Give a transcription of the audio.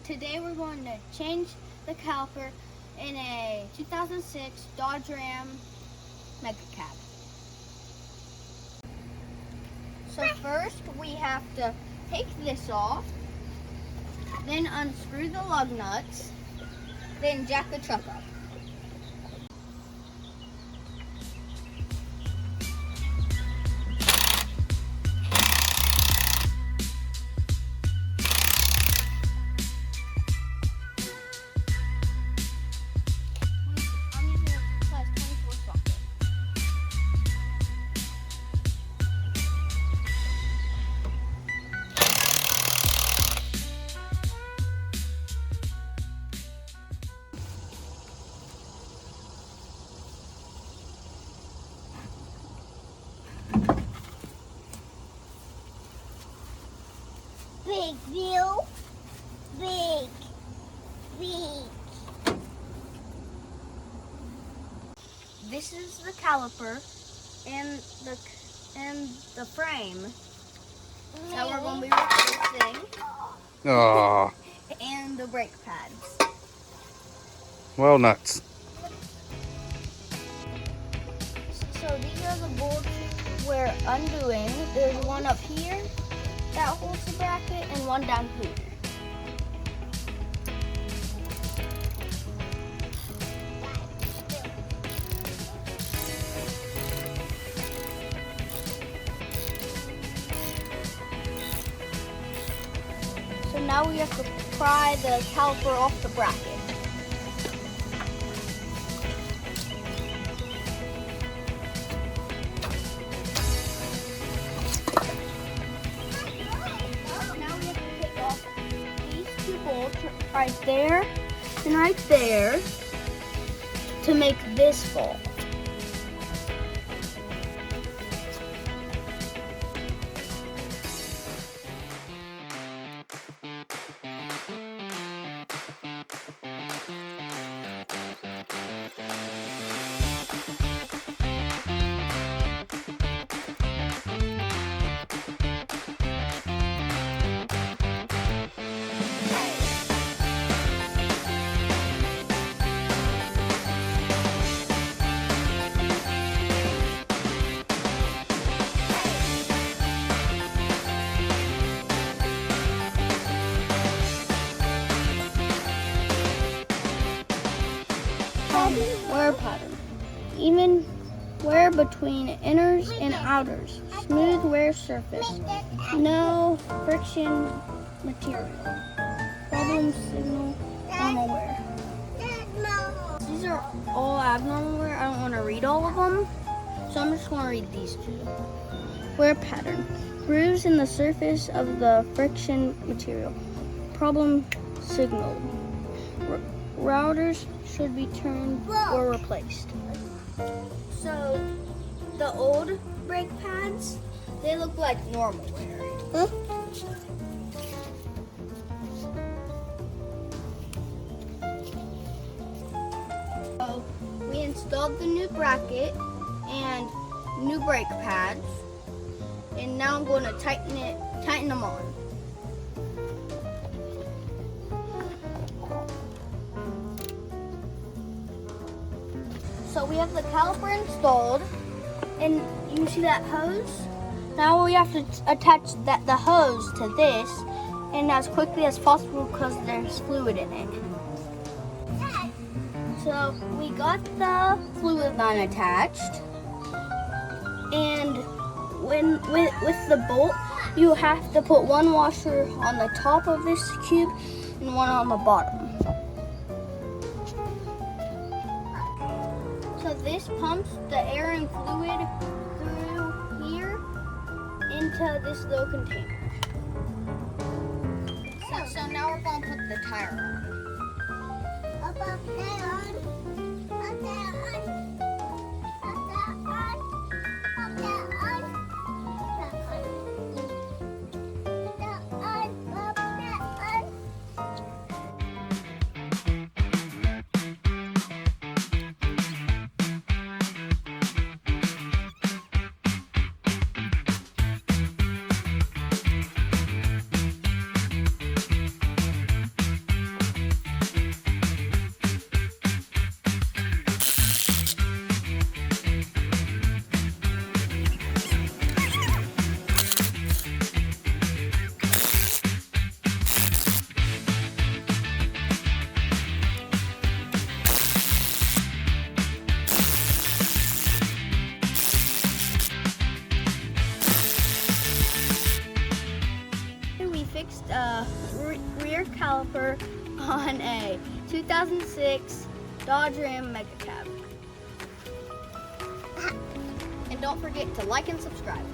Today we're going to change the caliper in a 2006 Dodge Ram Mega Cab. So first we have to take this off, then unscrew the lug nuts, then jack the truck up. Big view, big. This is the caliper and the frame that we're going to be replacing. Oh, And the brake pads. well, nuts. So these are the bolts we're undoing. There's one up here that holds the bracket and one down here. So now we have to pry the caliper off the bracket. Now we have to take off these two bolts right there and right there to make this bolt. Wear pattern. Even wear between inners and outers. Smooth wear surface. No friction material. Problem signal normal wear. These are all abnormal wear. I don't want to read all of them, so I'm just going to read these two. Wear pattern. Grooves in the surface of the friction material. Problem signal. Routers should be turned or replaced. So the old brake pads, they look like normal wear. Huh? So we installed the new bracket and new brake pads, and now I'm going to tighten them on. So we have the caliper installed, and you see that hose? Now we have to attach the hose to this, and as quickly as possible because there's fluid in it. So we got the fluid line attached, and with the bolt, you have to put one washer on the top of this cube and one on the bottom. So this pumps the air and fluid through here into this little container. So now we're going to put the tire on. caliper on a 2006 Dodge Ram Mega Cab. And don't forget to like and subscribe.